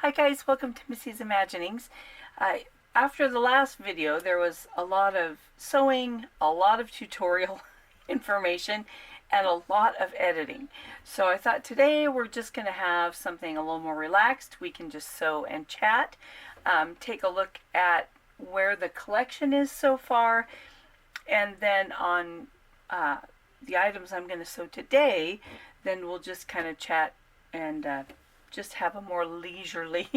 Hi guys, welcome to Missy's Imaginings. After the last video, there was a lot of sewing, a lot of tutorial information, and a lot of editing. So I thought today we're just going to have something a little more relaxed. We can just sew and chat, take a look at where the collection is so far, and then on the items I'm going to sew today, then we'll just kind of chat and just have a more leisurely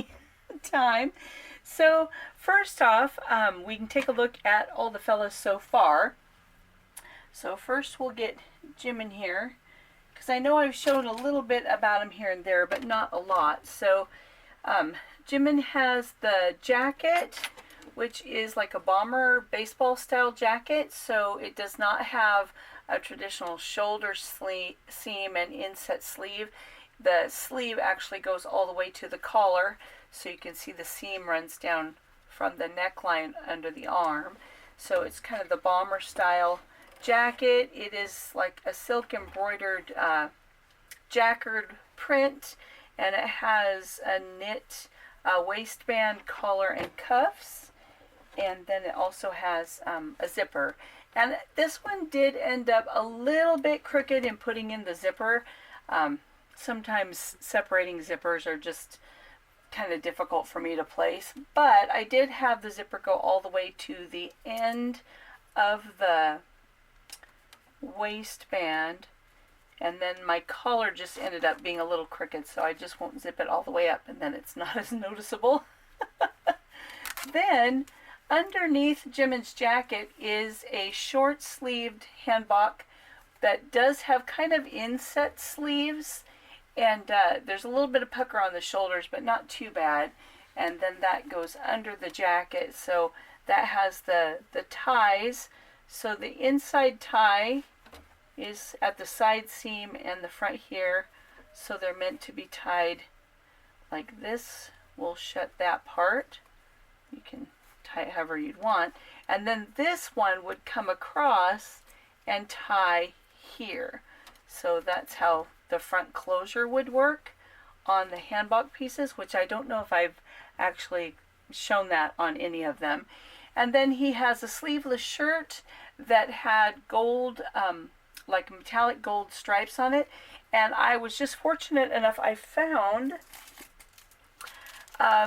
time. So first off, we can take a look at all the fellas so far. So first we'll get Jim in here, because I know I've shown a little bit about him here and there, but not a lot. So Jimin has the jacket, which is like a bomber baseball style jacket, so it does not have a traditional shoulder seam and inset sleeve. The sleeve actually goes all the way to the collar, so you can see the seam runs down from the neckline under the arm. So it's kind of the bomber style jacket. It is like a silk embroidered jacquard print, and it has a knit waistband, collar, and cuffs. And then it also has a zipper. And this one did end up a little bit crooked in putting in the zipper. Sometimes separating zippers are just kind of difficult for me to place, but I did have the zipper go all the way to the end of the waistband, and then my collar just ended up being a little crooked, so I just won't zip it all the way up, and then it's not as noticeable. Then underneath Jimin's jacket is a short-sleeved hanbok that does have kind of inset sleeves, and there's a little bit of pucker on the shoulders, but not too bad. And then that goes under the jacket, so that has the ties. So the inside tie is at the side seam and the front here, so they're meant to be tied like this. We'll shut that part. You can tie it however you'd want. And then this one would come across and tie here. So that's how the front closure would work on the hanbok pieces, which I don't know if I've actually shown that on any of them. And then he has a sleeveless shirt that had gold, like metallic gold stripes on it. And I was just fortunate enough, I found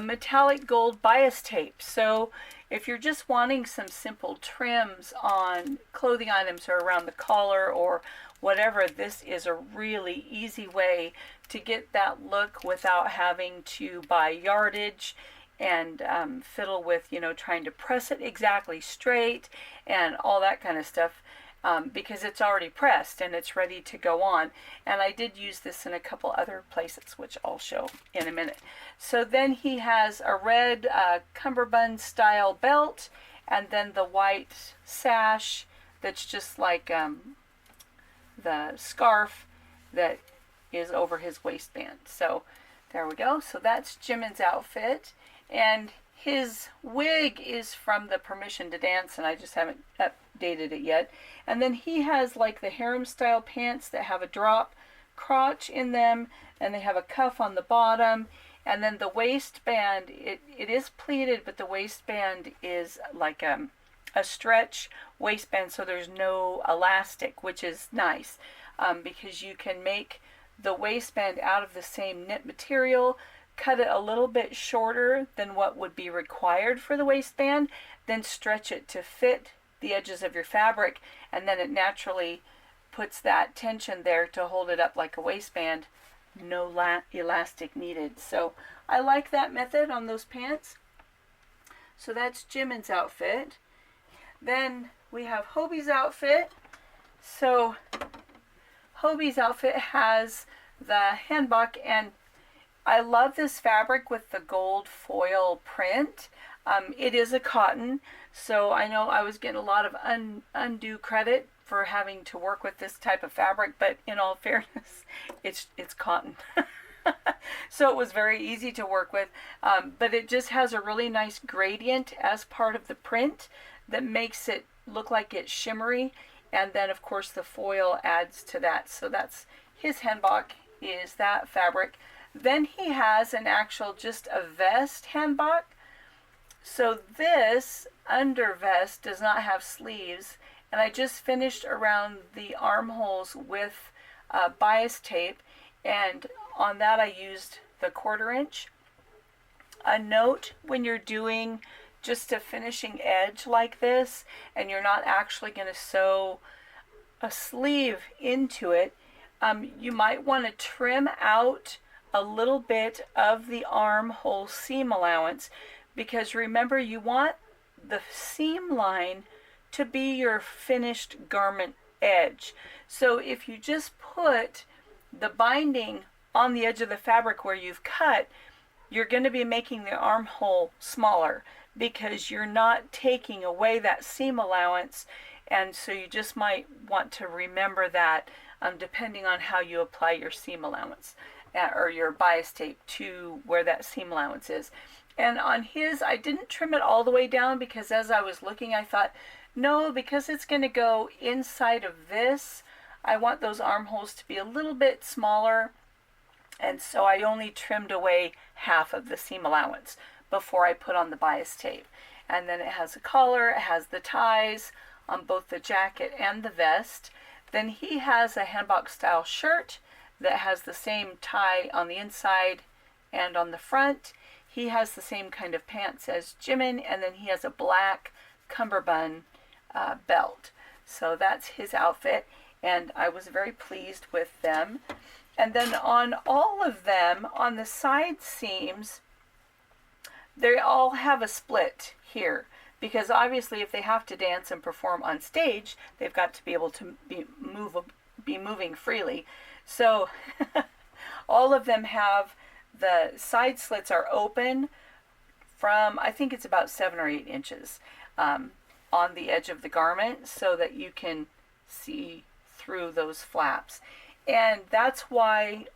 metallic gold bias tape. So if you're just wanting some simple trims on clothing items or around the collar or whatever, this is a really easy way to get that look without having to buy yardage and fiddle with, trying to press it exactly straight and all that kind of stuff, because it's already pressed and it's ready to go on. And I did use this in a couple other places, which I'll show in a minute. So then he has a red cummerbund style belt, and then the white sash that's just like the scarf that is over his waistband. So there we go. So that's Jimin's outfit, and his wig is from the Permission to Dance, and I just haven't updated it yet. And then he has like the harem style pants that have a drop crotch in them, and they have a cuff on the bottom. And then the waistband, it is pleated, but the waistband is like a stretch waistband, so there's no elastic, which is nice, because you can make the waistband out of the same knit material, cut it a little bit shorter than what would be required for the waistband, then stretch it to fit the edges of your fabric, and then it naturally puts that tension there to hold it up like a waistband. No elastic needed. So I like that method on those pants. So that's Jimin's outfit. Then we have Hobie's outfit. So Hobie's outfit has the hanbok, and I love this fabric with the gold foil print. It is a cotton, so I know I was getting a lot of undue credit for having to work with this type of fabric, but in all fairness, it's cotton. So it was very easy to work with, but it just has a really nice gradient as part of the print that makes it look like it's shimmery, and then of course the foil adds to that. So that's his hanbok, is that fabric. Then he has an actual, just a vest hanbok. So this under vest does not have sleeves, and I just finished around the armholes with bias tape, and on that I used the 1/4 inch. A note when you're doing just a finishing edge like this, and you're not actually going to sew a sleeve into it, you might want to trim out a little bit of the armhole seam allowance, because remember, you want the seam line to be your finished garment edge. So if you just put the binding on the edge of the fabric where you've cut, you're going to be making the armhole smaller because you're not taking away that seam allowance. And so you just might want to remember that, depending on how you apply your seam allowance or your bias tape to where that seam allowance is. And on his, I didn't trim it all the way down, because as I was looking, I thought, no, because it's going to go inside of this, I want those armholes to be a little bit smaller. And so I only trimmed away half of the seam allowance before I put on the bias tape. And then it has a collar, it has the ties on both the jacket and the vest. Then he has a hanbok style shirt that has the same tie on the inside and on the front. He has the same kind of pants as Jimin, and then he has a black cummerbund belt. So that's his outfit, and I was very pleased with them. And then on all of them, on the side seams, they all have a split here, because obviously if they have to dance and perform on stage, they've got to be able to be moving freely. So all of them have, the side slits are open from, I think it's about 7 or 8 inches on the edge of the garment, so that you can see through those flaps. And that's why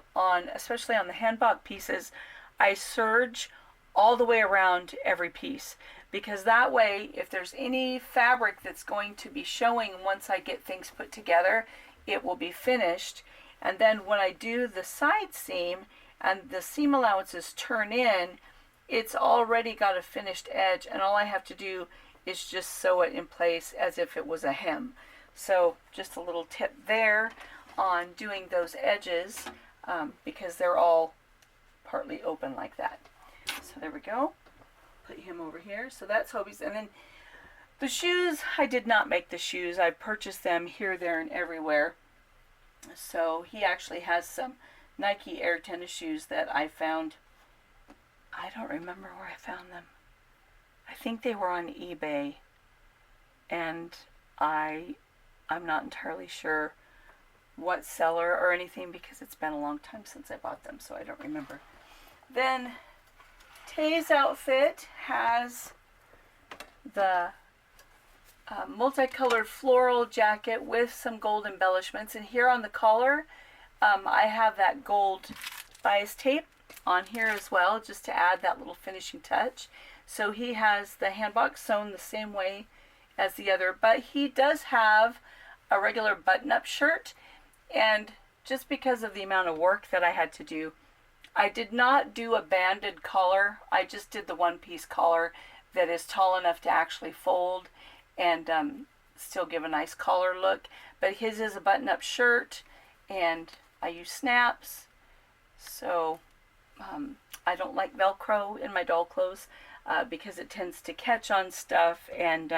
especially on the hanbok pieces, I serge all the way around every piece, because that way, if there's any fabric that's going to be showing once I get things put together, it will be finished. And then when I do the side seam and the seam allowances turn in, it's already got a finished edge, and all I have to do is just sew it in place as if it was a hem. So just a little tip there on doing those edges, because they're all partly open like that. So there we go. Put him over here. So that's Hobie's. And then the shoes, I did not make the shoes. I purchased them here, there, and everywhere. So he actually has some Nike Air tennis shoes that I found. I don't remember where I found them. I think they were on eBay, and I'm not entirely sure what seller or anything, because it's been a long time since I bought them, so I don't remember. Then Tay's outfit has the multicolored floral jacket with some gold embellishments, and here on the collar I have that gold bias tape on here as well, just to add that little finishing touch. So he has the hanbok sewn the same way as the other, but he does have a regular button-up shirt, and just because of the amount of work that I had to do, I did not do a banded collar. I just did the one-piece collar that is tall enough to actually fold and still give a nice collar look. But his is a button-up shirt, and I use snaps, so I don't like Velcro in my doll clothes because it tends to catch on stuff, and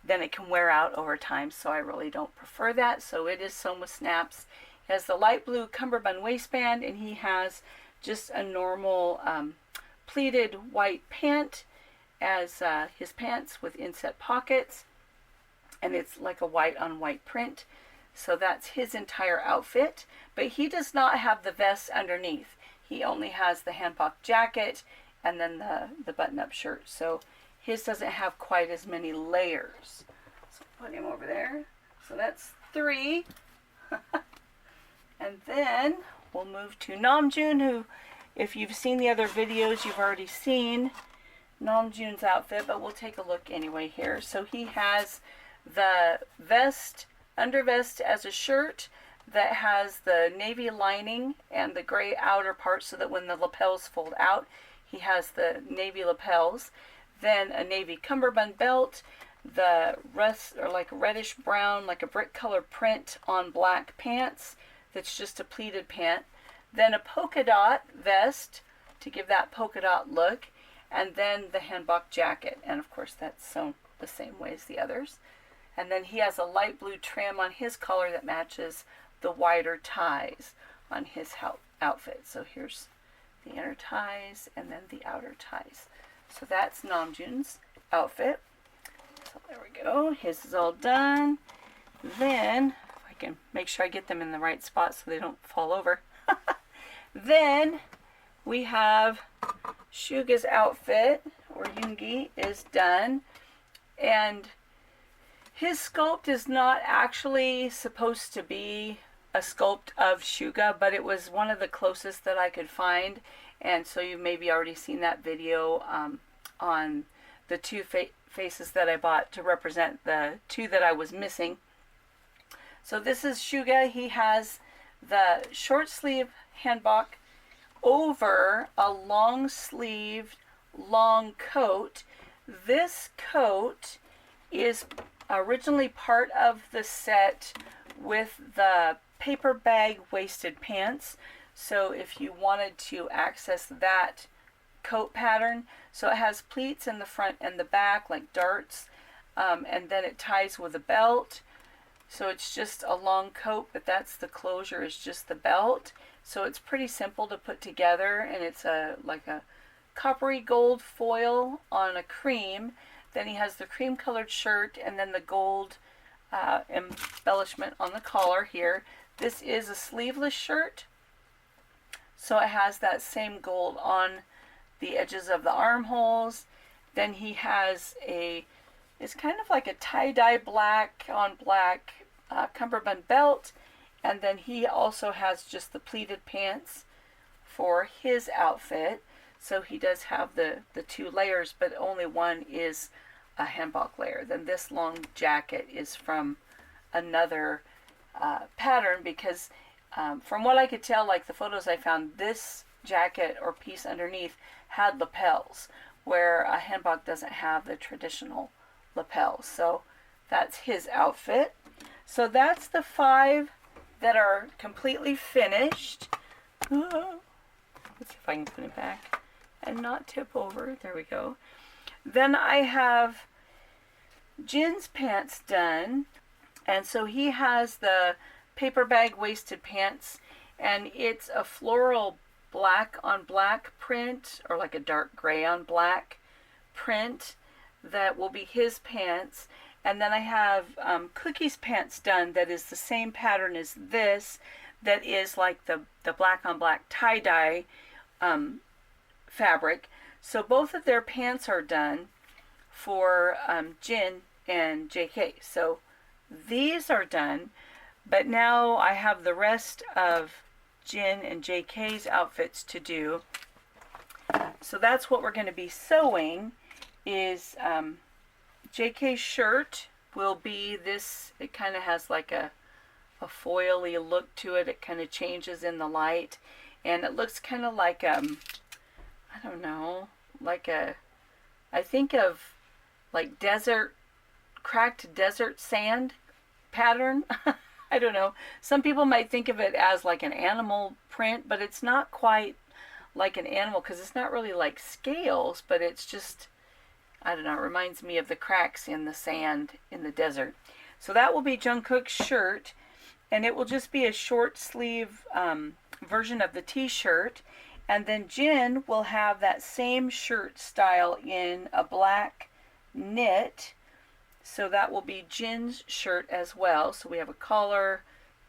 then it can wear out over time, so I really don't prefer that. So it is sewn with snaps. He has the light blue cummerbund waistband, and he has just a normal pleated white pant as his pants with inset pockets, and it's like a white on white print. So that's his entire outfit, but he does not have the vest underneath. He only has the hanbok jacket and then the button-up shirt. So his doesn't have quite as many layers. So put him over there. So that's 3. And then we'll move to Namjoon, who, if you've seen the other videos, you've already seen Namjoon's outfit, but we'll take a look anyway here. So he has the vest, undervest as a shirt, that has the navy lining and the gray outer part so that when the lapels fold out, he has the navy lapels. Then a navy cummerbund belt, the rest or like reddish brown, like a brick color print on black pants. That's just a pleated pant. Then a polka dot vest to give that polka dot look, and then the hanbok jacket, and of course that's sewn the same way as the others. And then he has a light blue trim on his collar that matches the wider ties on his outfit. So here's the inner ties and then the outer ties. So that's Namjoon's outfit. So there we go. His is all done. Then, if I can make sure I get them in the right spot so they don't fall over. Then we have Suga's outfit, or Yoongi, is done. And his sculpt is not actually supposed to be a sculpt of Suga, but it was one of the closest that I could find. And so you've maybe already seen that video on the two faces that I bought to represent the two that I was missing. So this is Suga. He has the short sleeve hanbok over a long sleeved long coat. This coat is originally part of the set with the paper bag waisted pants. So if you wanted to access that coat pattern, so it has pleats in the front and the back like darts, and then it ties with a belt. So it's just a long coat, but that's the closure, is just the belt. So it's pretty simple to put together, and it's like a coppery gold foil on a cream. Then he has the cream colored shirt and then the gold embellishment on the collar here. This is a sleeveless shirt, so it has that same gold on the edges of the armholes. Then he has it's kind of like a tie-dye black on black cummerbund belt, and then he also has just the pleated pants for his outfit. So he does have the two layers, but only one is a hanbok layer. Then this long jacket is from another pattern, because from what I could tell, like the photos I found, this jacket or piece underneath had lapels, where a hanbok doesn't have the traditional lapels. So that's his outfit. So that's the 5 that are completely finished. Let's see if I can put it back and not tip over. There we go. Then I have Jin's pants done, and so he has the paper bag waisted pants, and it's a floral black on black print, or like a dark gray on black print. That will be his pants. And then I have Cookie's pants done, that is the same pattern as this, that is like the black on black tie-dye fabric. So both of their pants are done for Jin and JK. So these are done, but now I have the rest of Jin and JK's outfits to do. So that's what we're going to be sewing, is JK's shirt will be this. It kind of has like a foily look to it. It kind of changes in the light, and it looks kind of like I don't know, like I think of like cracked desert sand pattern. I don't know. Some people might think of it as like an animal print, but it's not quite like an animal, because it's not really like scales, but it's just, I don't know, it reminds me of the cracks in the sand in the desert. So that will be Jungkook's shirt, and it will just be a short sleeve version of the t-shirt. And then Jin will have that same shirt style in a black knit. So that will be Jin's shirt as well. So we have a collar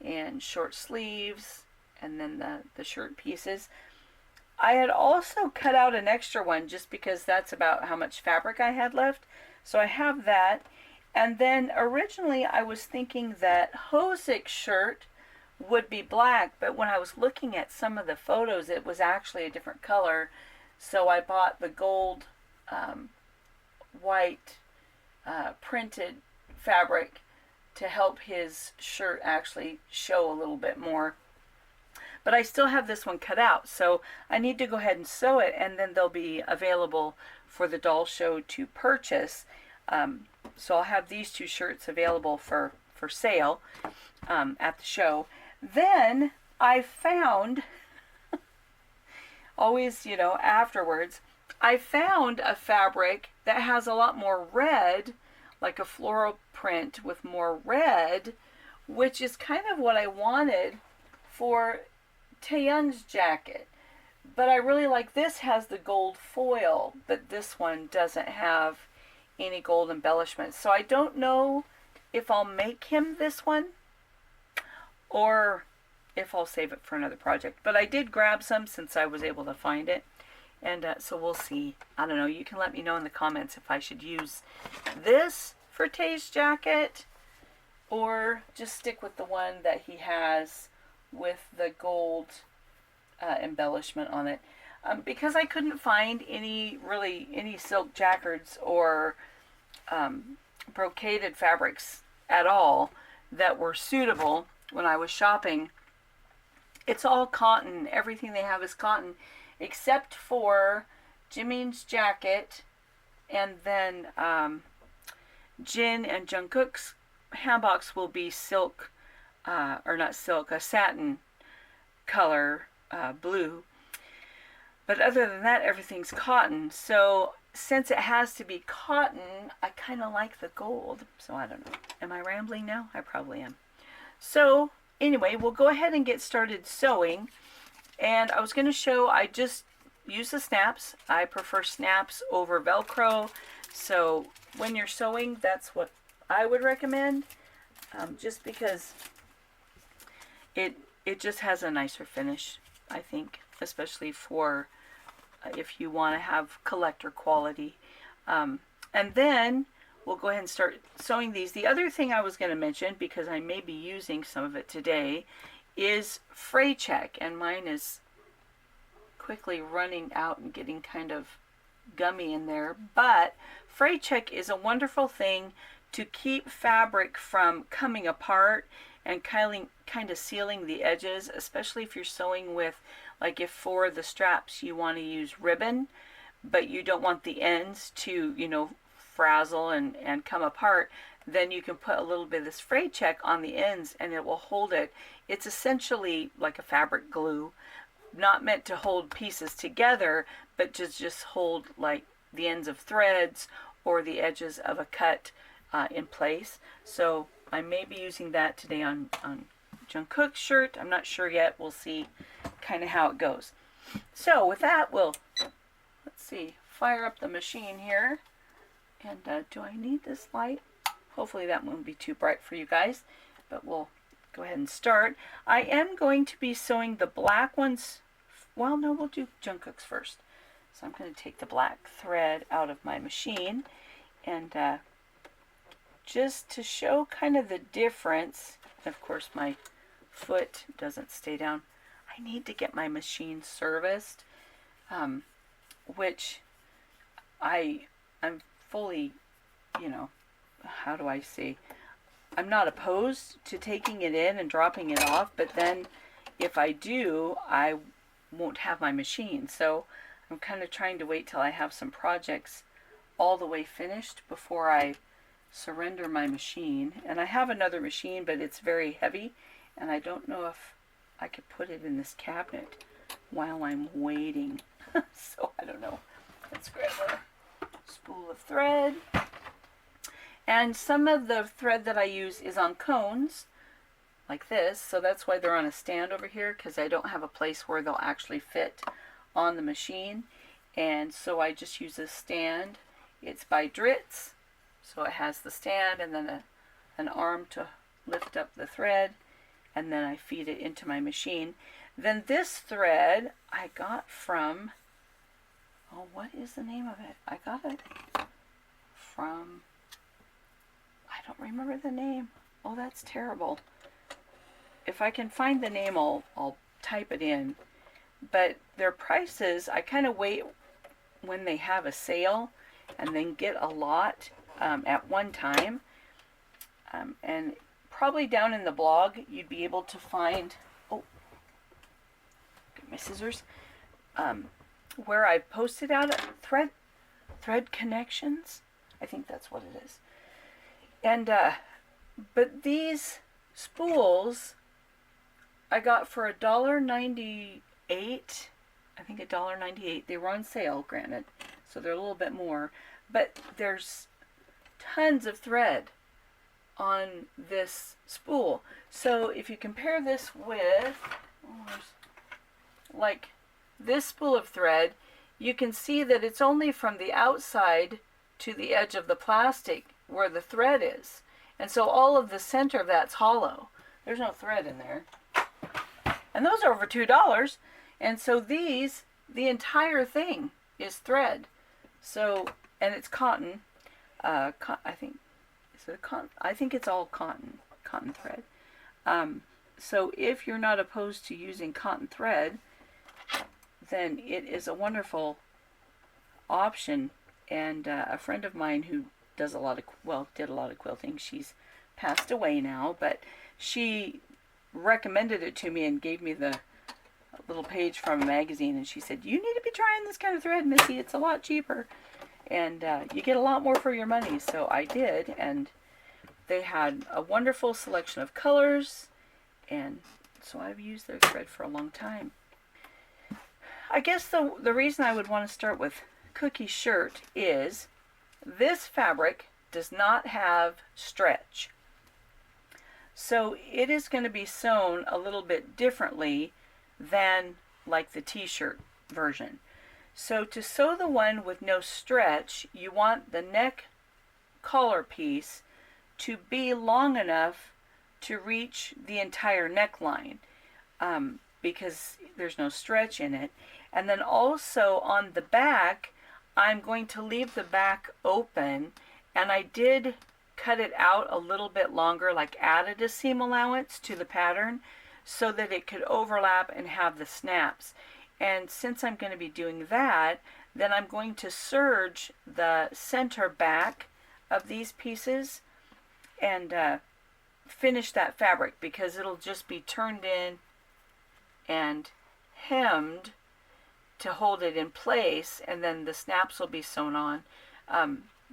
and short sleeves, and then the shirt pieces. I had also cut out an extra one just because that's about how much fabric I had left. So I have that. And then originally I was thinking that Hosik's shirt would be black, but when I was looking at some of the photos, it was actually a different color. So I bought the gold white printed fabric to help his shirt actually show a little bit more. But I still have this one cut out, so I need to go ahead and sew it, and then they'll be available for the doll show to purchase. So I'll have these two shirts available for sale at the show. Then I found, always, afterwards, I found a fabric that has a lot more red, like a floral print with more red, which is kind of what I wanted for Taeyoung's jacket. But I really like this, has the gold foil, but this one doesn't have any gold embellishments. So I don't know if I'll make him this one or if I'll save it for another project. But I did grab some since I was able to find it. And so we'll see. I don't know. You can let me know in the comments if I should use this for Tay's jacket or just stick with the one that he has with the gold embellishment on it. Because I couldn't find any silk jacquards or brocaded fabrics at all that were suitable when I was shopping. It's all cotton. Everything they have is cotton, except for Jimin's jacket, and then Jin and Jungkook's hanboks will be silk, or not silk, a satin color, blue. But other than that, everything's cotton. So since it has to be cotton, I kind of like the gold. So I don't know. Am I rambling now? I probably am. So anyway, we'll go ahead and get started sewing. And I was going to show, I just use the snaps. I prefer snaps over Velcro. So when you're sewing, that's what I would recommend. Just because it just has a nicer finish, I think, especially for if you want to have collector quality. And then we'll go ahead and start sewing these. The other thing I was going to mention, because I may be using some of it today, is fray check, and mine is quickly running out and getting kind of gummy in there. But fray check is a wonderful thing to keep fabric from coming apart and kind of sealing the edges, especially if you're sewing with, like if for the straps you want to use ribbon, but you don't want the ends to, frazzle and come apart, then you can put a little bit of this fray check on the ends and it will hold it. It's essentially like a fabric glue, not meant to hold pieces together, but just hold like the ends of threads or the edges of a cut in place. So I may be using that today on Jungkook's shirt. I'm not sure yet. We'll see kind of how it goes. So with that, let's see, fire up the machine here. And do I need this light? Hopefully that won't be too bright for you guys, but we'll go ahead and start. I am going to be sewing the black ones. Well, no, we'll do Jungkook's first. So I'm going to take the black thread out of my machine, and just to show kind of the difference, of course my foot doesn't stay down. I need to get my machine serviced, which I'm fully, how do I say, I'm not opposed to taking it in and dropping it off, but then if I do, I won't have my machine. So I'm kind of trying to wait till I have some projects all the way finished before I surrender my machine. And I have another machine, but it's very heavy, and I don't know if I could put it in this cabinet while I'm waiting. So I don't know. Let's grab a spool of thread. And some of the thread that I use is on cones like this, so that's why they're on a stand over here, because I don't have a place where they'll actually fit on the machine. And so I just use this stand. It's by Dritz, so it has the stand and then an arm to lift up the thread, and then I feed it into my machine. Then this thread I got from, oh, what is the name of it? I got it from, I don't remember the name. Oh, that's terrible. If I can find the name, I'll type it in. But their prices, I kind of wait when they have a sale and then get a lot at one time. And probably down in the blog you'd be able to find, oh, get my scissors, where I posted out thread connections. I think that's what it is. And but these spools I got for $1.98. I think $1.98. They were on sale, granted, so they're a little bit more. But there's tons of thread on this spool. So if you compare this with, like this spool of thread, you can see that it's only from the outside to the edge of the plastic where the thread is. And so all of the center of that's hollow. There's no thread in there. And those are over $2. And so these, the entire thing is thread. So, and it's cotton. I think, is it a cotton? I think it's all cotton thread. So if you're not opposed to using cotton thread, then it is a wonderful option. And a friend of mine who does a lot of, well, did a lot of quilting, she's passed away now, but she recommended it to me and gave me the little page from a magazine, and she said, you need to be trying this kind of thread, Missy. It's a lot cheaper, and you get a lot more for your money. So I did, and they had a wonderful selection of colors, and so I've used their thread for a long time. I guess the reason I would want to start with Cookie's shirt is this fabric does not have stretch. So it is going to be sewn a little bit differently than like the t-shirt version. So to sew the one with no stretch, you want the neck collar piece to be long enough to reach the entire neckline, because there's no stretch in it. And then also on the back, I'm going to leave the back open, and I did cut it out a little bit longer, like added a seam allowance to the pattern so that it could overlap and have the snaps. And since I'm going to be doing that, then I'm going to serge the center back of these pieces and finish that fabric, because it'll just be turned in and hemmed to hold it in place, and then the snaps will be sewn on.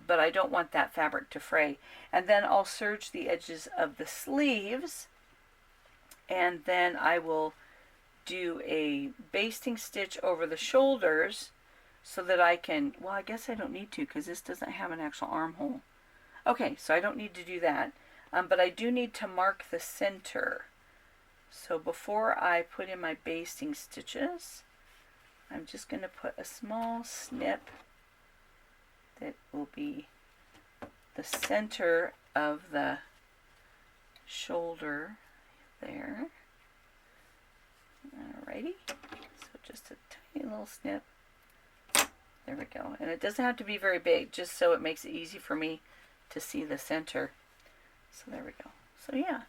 But I don't want that fabric to fray. And then I'll serge the edges of the sleeves, and then I will do a basting stitch over the shoulders so that I can, well, I guess I don't need to because this doesn't have an actual armhole. Okay, so I don't need to do that, but I do need to mark the center. So before I put in my basting stitches, I'm just going to put a small snip that will be the center of the shoulder there. Alrighty, so just a tiny little snip. There we go. And it doesn't have to be very big, just so it makes it easy for me to see the center. So there we go. So yeah.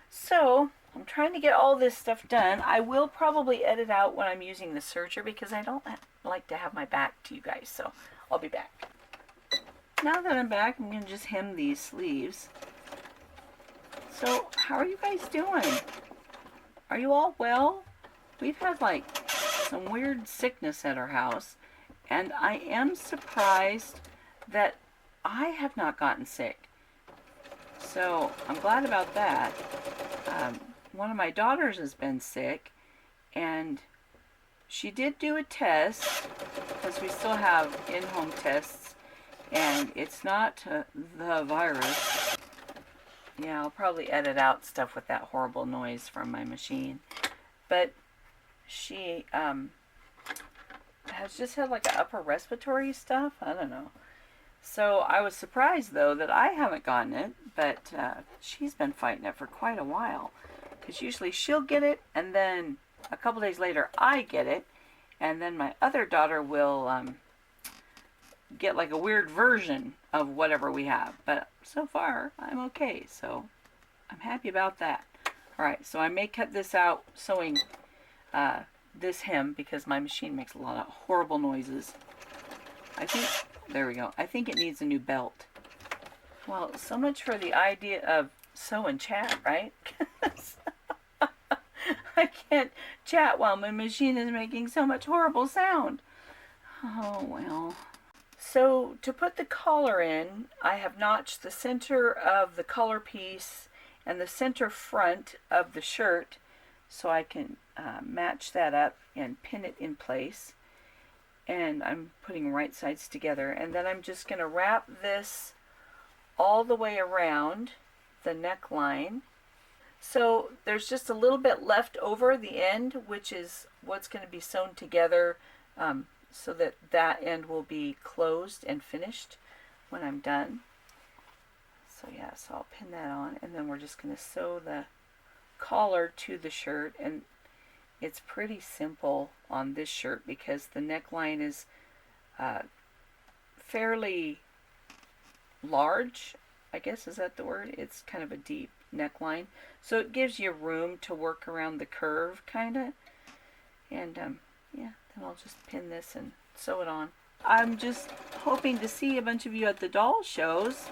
So I'm trying to get all this stuff done. I will probably edit out when I'm using the serger because I don't like to have my back to you guys. So I'll be back. Now that I'm back, I'm going to just hem these sleeves. So how are you guys doing? Are you all well? We've had like some weird sickness at our house, and I am surprised that I have not gotten sick. So I'm glad about that. One of my daughters has been sick, and she did do a test, because we still have in-home tests, and it's not the virus. Yeah, I'll probably edit out stuff with that horrible noise from my machine. But she has just had like an upper respiratory stuff. I don't know. So I was surprised, though, that I haven't gotten it, but she's been fighting it for quite a while. Because usually she'll get it, and then a couple days later I get it, and then my other daughter will get like a weird version of whatever we have. But so far, I'm okay, so I'm happy about that. Alright, so I may cut this out sewing this hem because my machine makes a lot of horrible noises. I think, there we go. I think it needs a new belt. Well, so much for the idea of sew and chat, right? I can't chat while my machine is making so much horrible sound. Oh, well. So to put the collar in, I have notched the center of the collar piece and the center front of the shirt so I can match that up and pin it in place. And I'm putting right sides together. And then I'm just going to wrap this all the way around the neckline. So there's just a little bit left over the end, which is what's going to be sewn together so that that end will be closed and finished when I'm done. So yeah, so I'll pin that on, and then we're just going to sew the collar to the shirt. And it's pretty simple on this shirt because the neckline is fairly large, I guess, is that the word? It's kind of a deep neckline, so it gives you room to work around the curve, kind of. And yeah, then I'll just pin this and sew it on. I'm just hoping to see a bunch of you at the doll shows.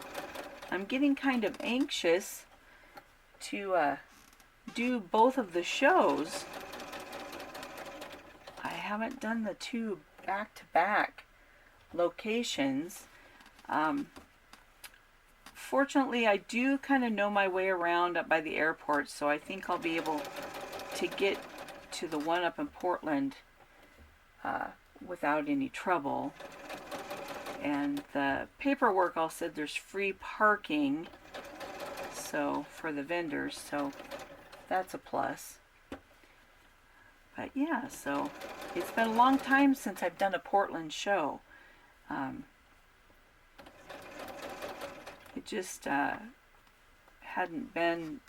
I'm getting kind of anxious to do both of the shows. I haven't done the two back-to-back locations. Fortunately, I do kind of know my way around up by the airport, so I think I'll be able to get to the one up in Portland without any trouble. And the paperwork all said there's free parking, so for the vendors, so that's a plus. But yeah, so it's been a long time since I've done a Portland show. It just hadn't been,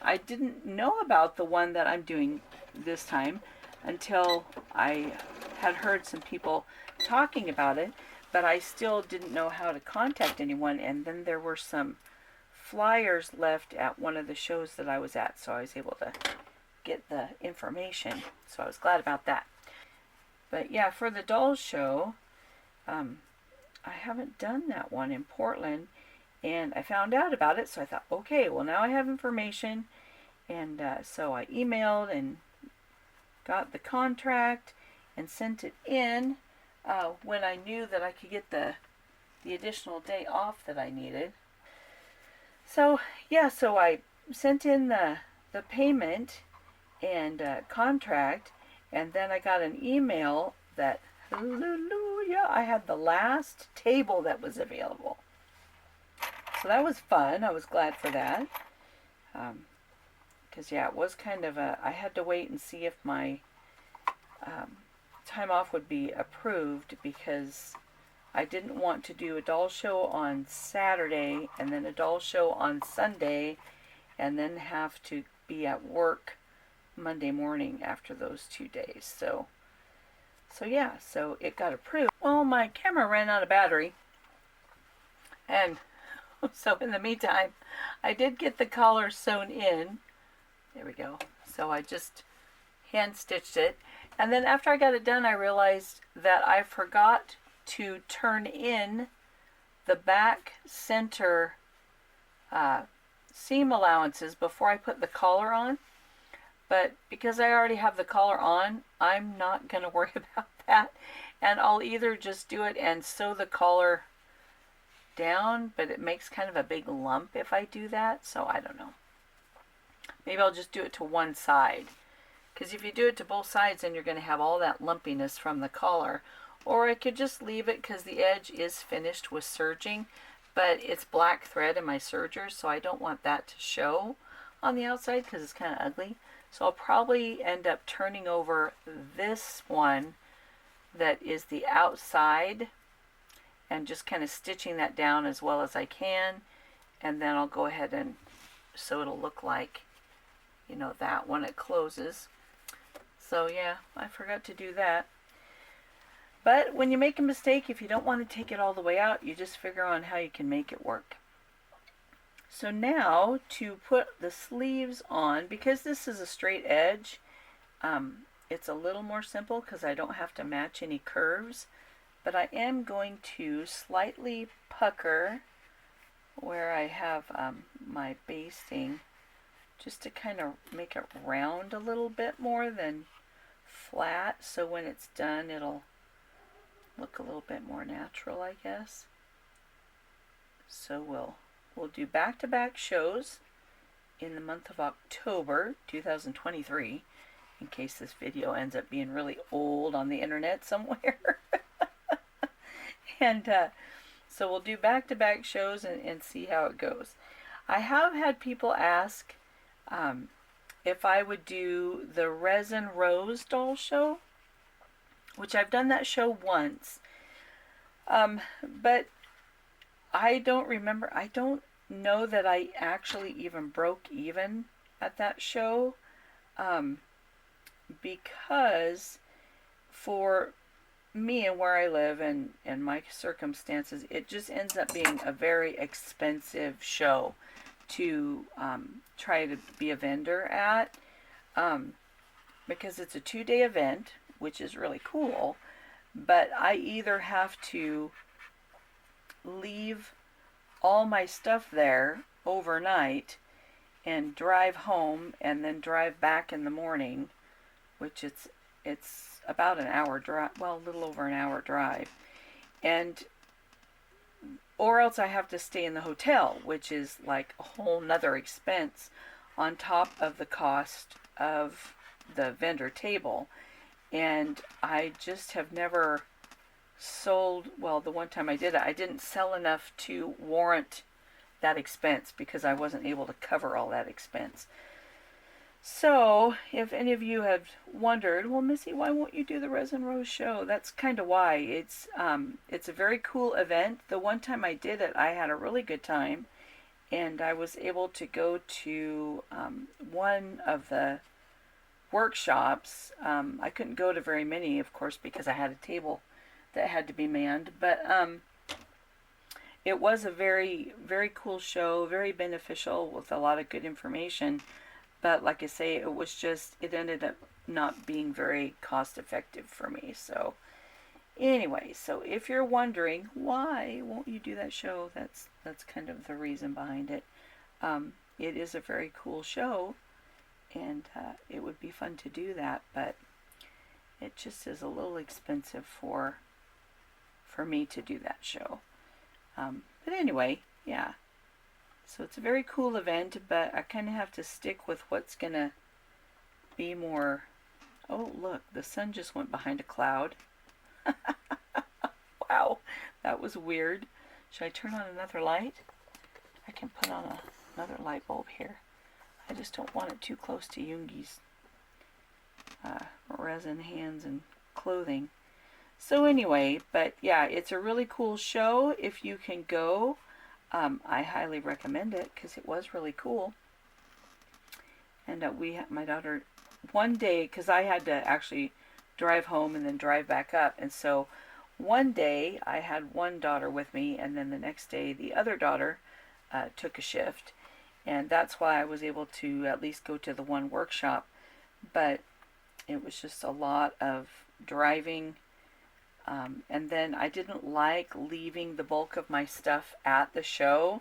I didn't know about the one that I'm doing this time until I had heard some people talking about it, but I still didn't know how to contact anyone. And then there were some flyers left at one of the shows that I was at, so I was able to get the information, so I was glad about that. But yeah, for the dolls show, I haven't done that one in Portland, and I found out about it, so I thought, okay, well, now I have information. And so I emailed and got the contract and sent it in when I knew that I could get the additional day off that I needed. So yeah, so I sent in the payment and contract, and then I got an email that, hallelujah, I had the last table that was available. So that was fun. I was glad for that. Because yeah, it was kind of I had to wait and see if my time off would be approved, because I didn't want to do a doll show on Saturday and then a doll show on Sunday and then have to be at work Monday morning after those 2 days. So yeah, so it got approved. Well, my camera ran out of battery, and so in the meantime, I did get the collar sewn in. There we go. So I just hand stitched it. And then after I got it done, I realized that I forgot to turn in the back center seam allowances before I put the collar on. But because I already have the collar on, I'm not going to worry about that. And I'll either just do it and sew the collar down, but it makes kind of a big lump if I do that, so I don't know. Maybe I'll just do it to one side, because if you do it to both sides, then you're going to have all that lumpiness from the collar. Or I could just leave it, because the edge is finished with serging, but it's black thread in my sergers, so I don't want that to show on the outside because it's kind of ugly. So I'll probably end up turning over this one that is the outside and just kind of stitching that down as well as I can, and then I'll go ahead and so it'll look like, you know, that when it closes. So yeah, I forgot to do that. But when you make a mistake, if you don't want to take it all the way out, you just figure on how you can make it work. So now to put the sleeves on, because this is a straight edge, it's a little more simple because I don't have to match any curves, but I am going to slightly pucker where I have my basting, just to kind of make it round a little bit more than flat, so when it's done it'll look a little bit more natural, I guess. So we'll do back-to-back shows in the month of October 2023, in case this video ends up being really old on the internet somewhere. And so we'll do back-to-back shows and see how it goes. I have had people ask if I would do the Resin Rose doll show, which I've done that show once. But I don't remember, I don't know that I actually even broke even at that show, because for me and where I live and my circumstances, it just ends up being a very expensive show to try to be a vendor at, because it's a 2-day event, which is really cool, but I either have to leave all my stuff there overnight and drive home and then drive back in the morning, which it's about an hour drive, well, a little over an hour drive, and or else I have to stay in the hotel, which is like a whole nother expense on top of the cost of the vendor table. And I just have never sold, well, the one time I did it, I didn't sell enough to warrant that expense because I wasn't able to cover all that expense. So, if any of you have wondered, well, Missy, why won't you do the Resin Rose show? That's kind of why. It's a very cool event. The one time I did it, I had a really good time, and I was able to go to one of the workshops. I couldn't go to very many, of course, because I had a table that had to be manned, but it was a very, very cool show, very beneficial with a lot of good information. But like I say, it ended up not being very cost effective for me. So anyway, so if you're wondering why won't you do that show, that's kind of the reason behind it. It is a very cool show, and it would be fun to do that, but it just is a little expensive for me to do that show. But anyway, yeah. So it's a very cool event, but I kind of have to stick with what's going to be more... Oh, look, the sun just went behind a cloud. Wow, that was weird. Should I turn on another light? I can put on another light bulb here. I just don't want it too close to Yoongi's resin hands and clothing. So anyway, but yeah, it's a really cool show. If you can go, I highly recommend it because it was really cool. And my daughter, one day, because I had to actually drive home and then drive back up, and so one day I had one daughter with me, and then the next day the other daughter took a shift, and that's why I was able to at least go to the one workshop. But it was just a lot of driving. And then I didn't like leaving the bulk of my stuff at the show,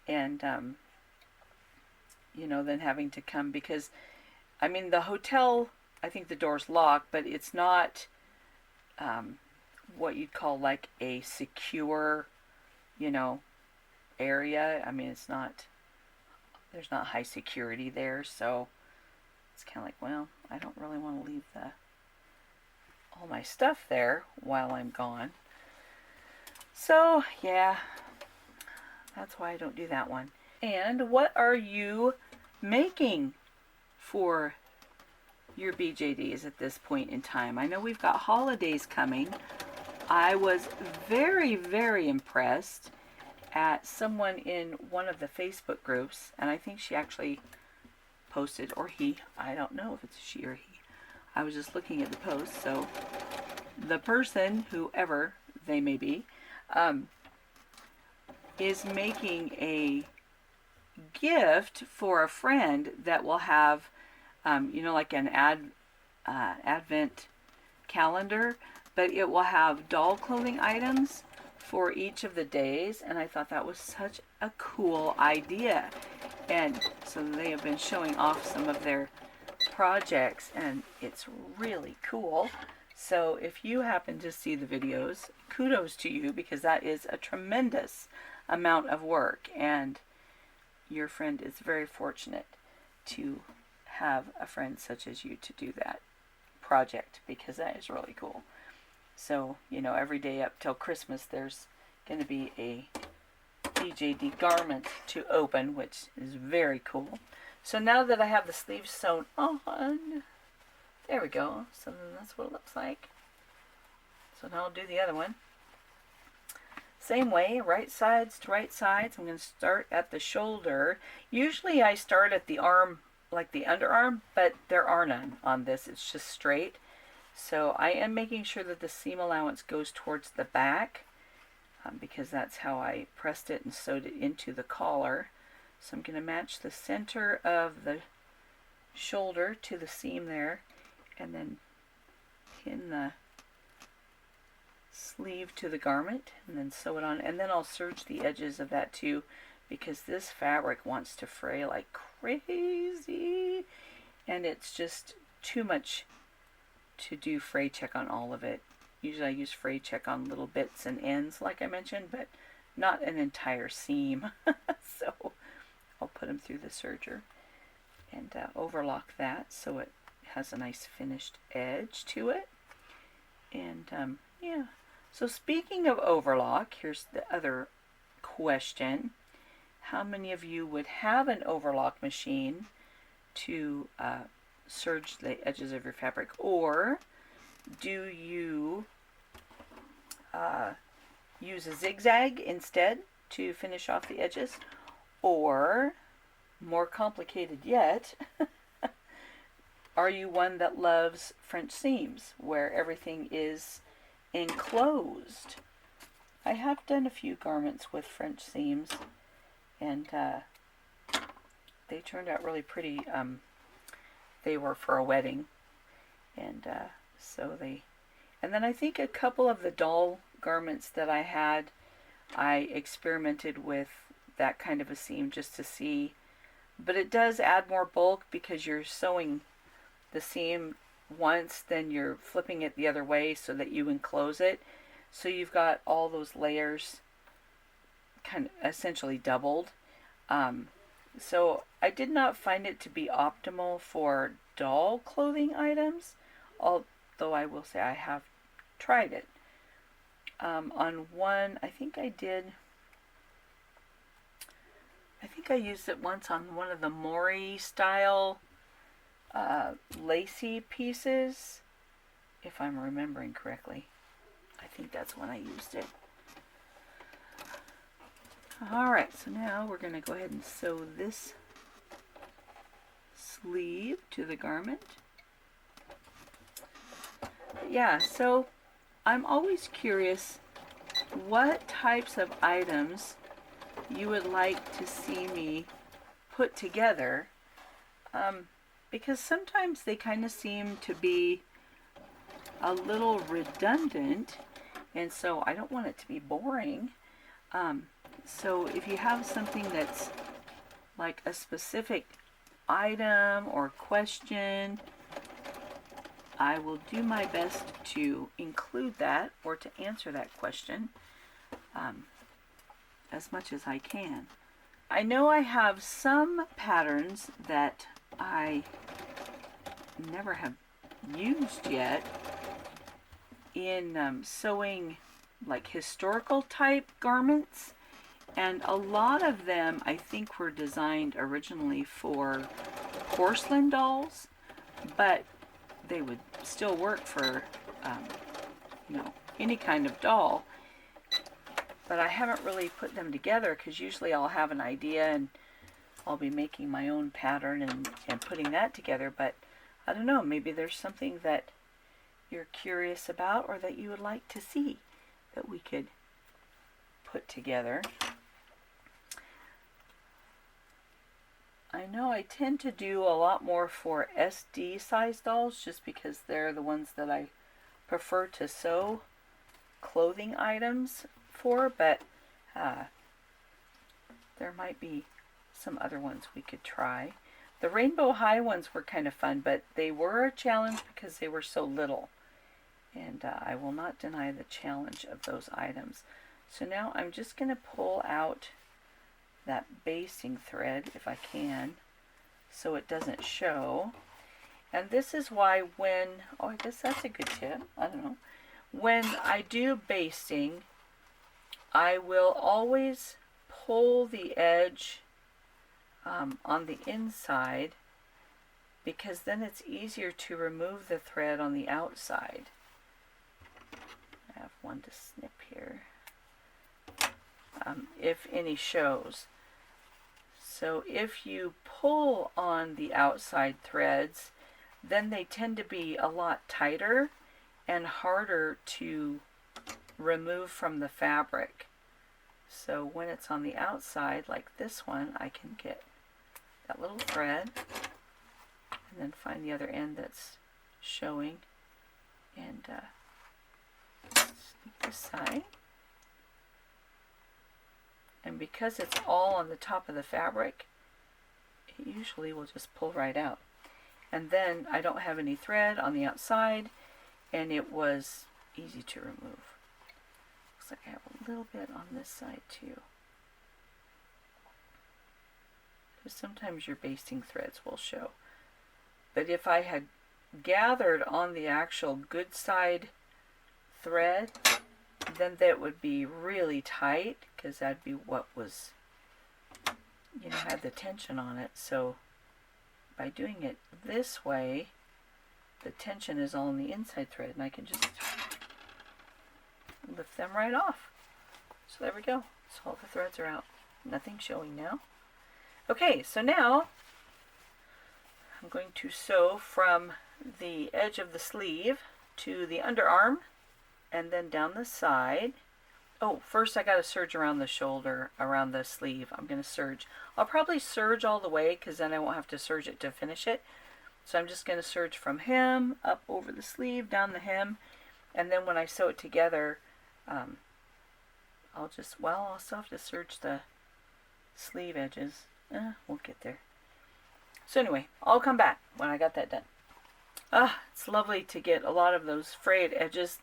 and then having to come, because I mean, the hotel, I think the door's locked, but it's not what you'd call like a secure area. I mean, there's not high security there, so it's kind of like, well, I don't really want to leave all my stuff there while I'm gone. So yeah, that's why I don't do that one. And what are you making for your BJDs at this point in time? I know we've got holidays coming. I was very, very impressed at someone in one of the Facebook groups, and I think she actually posted, or he, I don't know if it's she or he. I was just looking at the post, so the person, whoever they may be, is making a gift for a friend that will have, like an advent calendar, but it will have doll clothing items for each of the days, and I thought that was such a cool idea. And so they have been showing off some of their projects, and it's really cool. So if you happen to see the videos, kudos to you, because that is a tremendous amount of work, and your friend is very fortunate to have a friend such as you to do that project, because that is really cool. So, you know, every day up till Christmas there's going to be a BJD garment to open, which is very cool. So now that I have the sleeves sewn on, there we go. So then that's what it looks like. So now I'll do the other one. Same way, right sides to right sides. I'm going to start at the shoulder. Usually I start at the arm, like the underarm, but there are none on this. It's just straight. So I am making sure that the seam allowance goes towards the back, because that's how I pressed it and sewed it into the collar. So I'm going to match the center of the shoulder to the seam there, and then pin the sleeve to the garment, and then sew it on. And then I'll serge the edges of that too, because this fabric wants to fray like crazy, and it's just too much to do fray check on all of it. Usually I use fray check on little bits and ends like I mentioned, but not an entire seam. So I'll put them through the serger and overlock that so it has a nice finished edge to it. And yeah, so speaking of overlock, here's the other question. How many of you would have an overlock machine to serge the edges of your fabric, or do you use a zigzag instead to finish off the edges? Or, more complicated yet, are you one that loves French seams where everything is enclosed? I have done a few garments with French seams, and they turned out really pretty. They were for a wedding, and and then I think a couple of the doll garments that I had, I experimented with that kind of a seam just to see, but it does add more bulk because you're sewing the seam once, then you're flipping it the other way so that you enclose it, so you've got all those layers kind of essentially doubled. So I did not find it to be optimal for doll clothing items, although I will say I have tried it. On one, I think I used it once on one of the Mori style lacy pieces, if I'm remembering correctly. I think that's when I used it. Alright, so now we're going to go ahead and sew this sleeve to the garment. Yeah, so I'm always curious what types of items you would like to see me put together, because sometimes they kind of seem to be a little redundant, and so I don't want it to be boring. So if you have something that's like a specific item or question, I will do my best to include that or to answer that question as much as I can. I know I have some patterns that I never have used yet in sewing like historical type garments, and a lot of them I think were designed originally for porcelain dolls, but they would still work for any kind of doll. But I haven't really put them together because usually I'll have an idea and I'll be making my own pattern and putting that together. But I don't know, maybe there's something that you're curious about or that you would like to see that we could put together. I know I tend to do a lot more for SD size dolls just because they're the ones that I prefer to sew clothing items before, but there might be some other ones we could try. The rainbow high ones were kind of fun, but they were a challenge because they were so little. And I will not deny the challenge of those items. So now I'm just going to pull out that basting thread if I can, so it doesn't show. And this is why when, oh, I guess that's a good tip, I don't know. When I do basting, I will always pull the edge on the inside, because then it's easier to remove the thread on the outside. I have one to snip here, if any shows. So if you pull on the outside threads, then they tend to be a lot tighter and harder to remove from the fabric. So when it's on the outside, like this one, I can get that little thread and then find the other end that's showing, and sneak this side. And because it's all on the top of the fabric, it usually will just pull right out. And then I don't have any thread on the outside, and it was easy to remove. Looks like I have a little bit on this side too. Because sometimes your basting threads will show. But if I had gathered on the actual good side thread, then that would be really tight, because that'd be what was, you know, had the tension on it. So by doing it this way, the tension is all on the inside thread, and I can just lift them right off. So there we go. So all the threads are out. Nothing showing now. Okay, so now I'm going to sew from the edge of the sleeve to the underarm, and then down the side. Oh, first I got to serge around the shoulder, around the sleeve. I'm going to serge. I'll probably serge all the way, because then I won't have to serge it to finish it. So I'm just going to serge from hem, up over the sleeve, down the hem, and then when I sew it together, I'll still have to serge the sleeve edges. We'll get there. So anyway, I'll come back when I got that done. It's lovely to get a lot of those frayed edges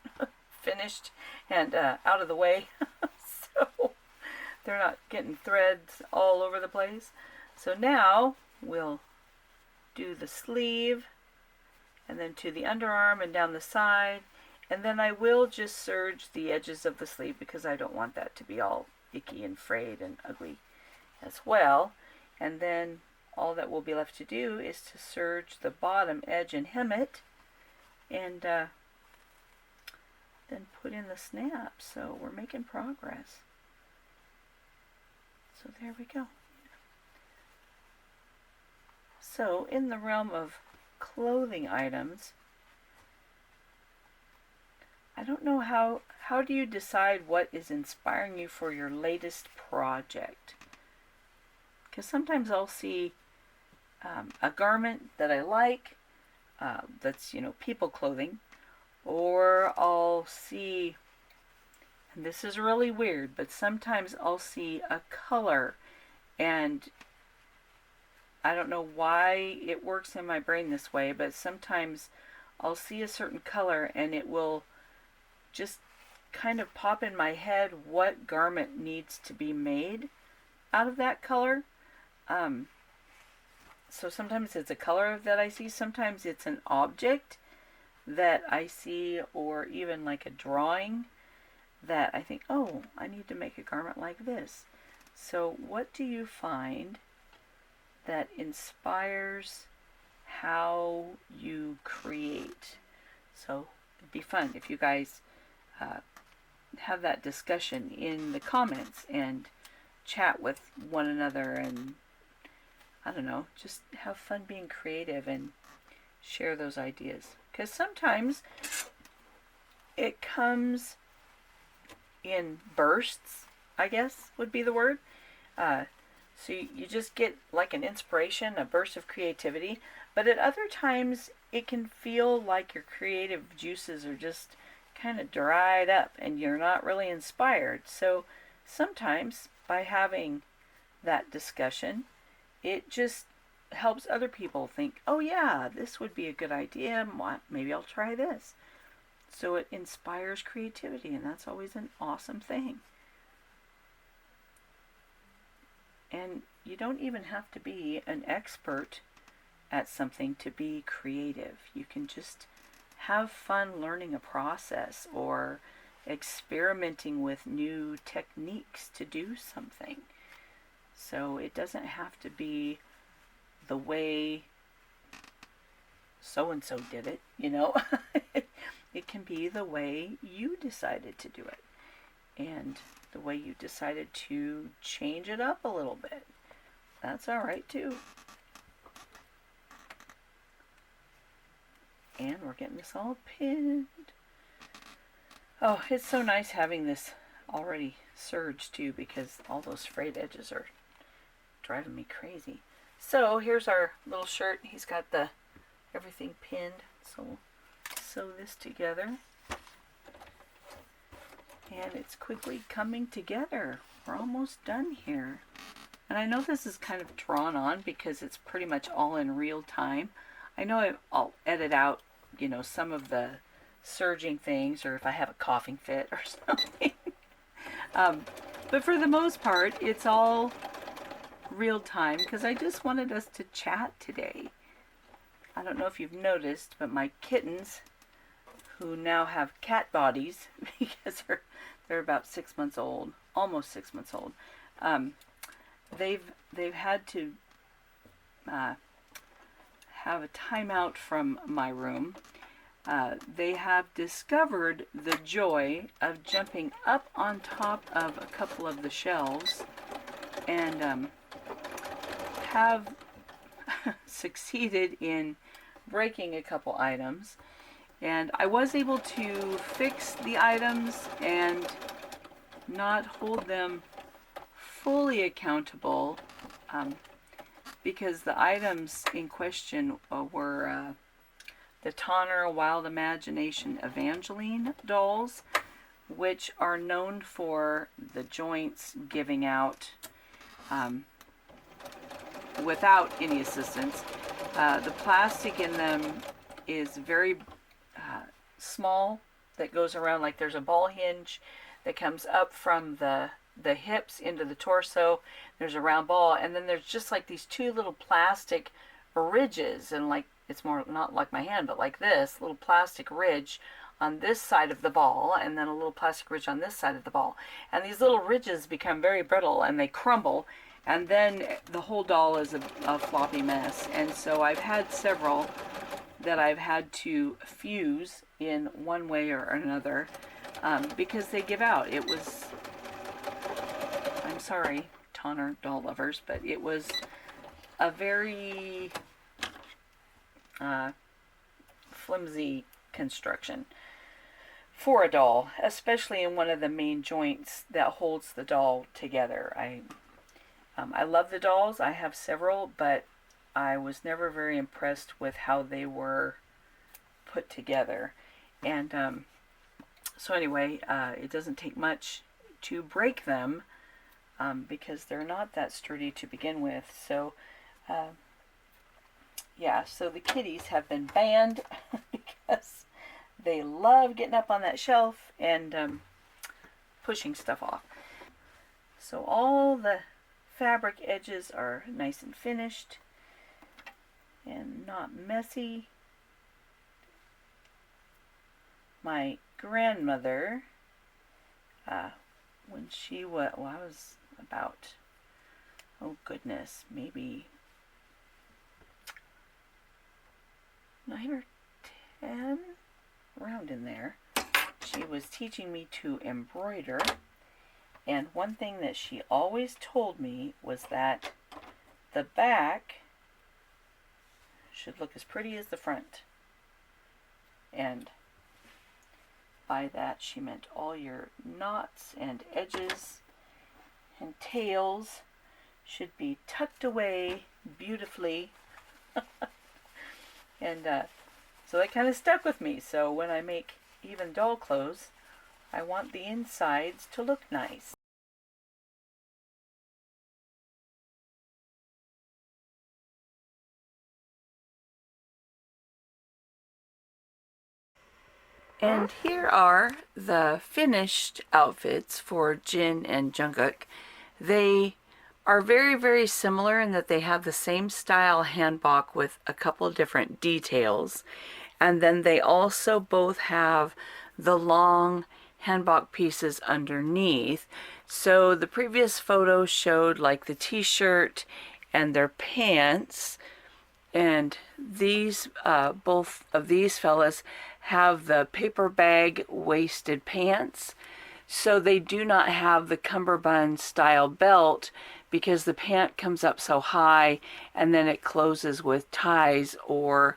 finished and out of the way, so they're not getting threads all over the place. So now we'll do the sleeve, and then to the underarm and down the side, and then I will just serge the edges of the sleeve, because I don't want that to be all icky and frayed and ugly as well. And then all that will be left to do is to serge the bottom edge and hem it, and then put in the snap. So we're making progress. So there we go. So in the realm of clothing items, I don't know how do you decide what is inspiring you for your latest project? Because sometimes I'll see a garment that I like, that's, you know, people clothing, or I'll see, and this is really weird, but sometimes I'll see a color, and I don't know why it works in my brain this way, but sometimes I'll see a certain color and it will just kind of pop in my head what garment needs to be made out of that color. So sometimes it's a color that I see, sometimes it's an object that I see, or even like a drawing that I think, oh, I need to make a garment like this. So what do you find that inspires how you create? So it'd be fun if you guys have that discussion in the comments and chat with one another, and I don't know, just have fun being creative and share those ideas. Because sometimes it comes in bursts, I guess would be the word. So you just get like an inspiration, a burst of creativity. But at other times, it can feel like your creative juices are just kind of dried up and you're not really inspired. So sometimes by having that discussion, it just helps other people think, oh yeah, this would be a good idea. Maybe I'll try this. So it inspires creativity, and that's always an awesome thing. And you don't even have to be an expert at something to be creative. You can just have fun learning a process or experimenting with new techniques to do something. So it doesn't have to be the way so-and-so did it, It can be the way you decided to do it, and the way you decided to change it up a little bit. That's all right too. And we're getting this all pinned. Oh, it's so nice having this already serged too, because all those frayed edges are driving me crazy. So here's our little shirt. He's got everything pinned. So we'll sew this together. And it's quickly coming together. We're almost done here. And I know this is kind of drawn on because it's pretty much all in real time. I know I'll edit out, some of the surging things, or if I have a coughing fit or something. But for the most part, it's all real time because I just wanted us to chat today. I don't know if you've noticed, but my kittens, who now have cat bodies because they're about 6 months old, almost 6 months old, they've had to have a timeout from my room. They have discovered the joy of jumping up on top of a couple of the shelves and have succeeded in breaking a couple items. And I was able to fix the items and not hold them fully accountable because the items in question were the Tonner Wild Imagination Evangeline dolls, which are known for the joints giving out without any assistance. The plastic in them is very small, that goes around, like there's a ball hinge that comes up from the hips into the torso. There's a round ball, and then there's just like these two little plastic ridges, and like it's more not like my hand, but like this little plastic ridge on this side of the ball, and then a little plastic ridge on this side of the ball. And these little ridges become very brittle and they crumble, and then the whole doll is a floppy mess. And so I've had several that I've had to fuse in one way or another because they give out. It was, I'm sorry, Tonner doll lovers, but it was a very flimsy construction for a doll, especially in one of the main joints that holds the doll together. I love the dolls. I have several, but I was never very impressed with how they were put together. And so anyway, it doesn't take much to break them because they're not that sturdy to begin with. So yeah, so the kitties have been banned because they love getting up on that shelf and pushing stuff off. So all the fabric edges are nice and finished and not messy. My grandmother, when she was, well, I was about, oh goodness, maybe 9 or 10, around in there, she was teaching me to embroider. And one thing that she always told me was that the back should look as pretty as the front. And by that she meant all your knots and edges and tails should be tucked away beautifully. And so that kind of stuck with me. So when I make even doll clothes, I want the insides to look nice. And here are the finished outfits for Jin and Jungkook. They are very, very similar in that they have the same style hanbok with a couple of different details. And then they also both have the long hanbok pieces underneath. So the previous photo showed like the t-shirt and their pants. And these, both of these fellas have the paper bag waisted pants. So they do not have the cummerbund style belt because the pant comes up so high and then it closes with ties or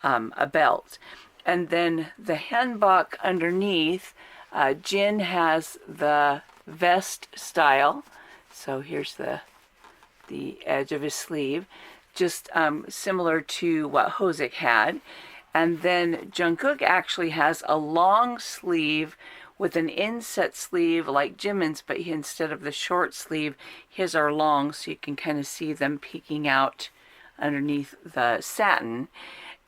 a belt. And then the hanbok underneath, Jin has the vest style. So here's the edge of his sleeve, just similar to what Hoseok had. And then Jungkook actually has a long sleeve with an inset sleeve like Jimin's, but instead of the short sleeve, his are long, so you can kind of see them peeking out underneath the satin.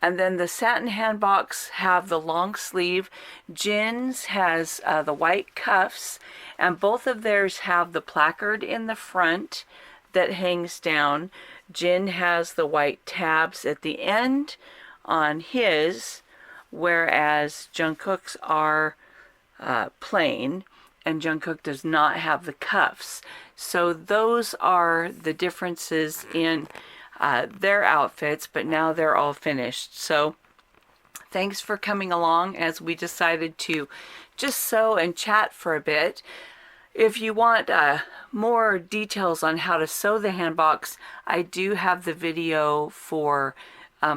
And then the satin hanboks have the long sleeve. Jin's has the white cuffs, and both of theirs have the placard in the front that hangs down. Jin has the white tabs at the end on his, whereas Jungkook's are plain, and Jungkook does not have the cuffs. So those are the differences in their outfits, but now they're all finished. So thanks for coming along as we decided to just sew and chat for a bit. If you want more details on how to sew the hanboks, I do have the video for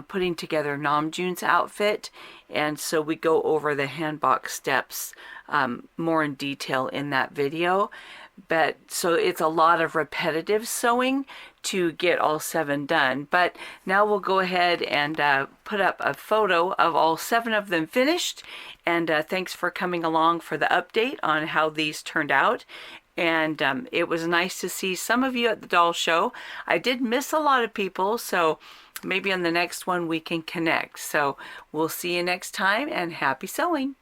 putting together Namjoon's outfit, and so we go over the hanbok steps more in detail in that video. But so it's a lot of repetitive sewing to get all 7 done. But now we'll go ahead and put up a photo of all 7 of them finished. And thanks for coming along for the update on how these turned out. And it was nice to see some of you at the doll show. I did miss a lot of people, so maybe on the next one we can connect. So we'll see you next time, and happy sewing.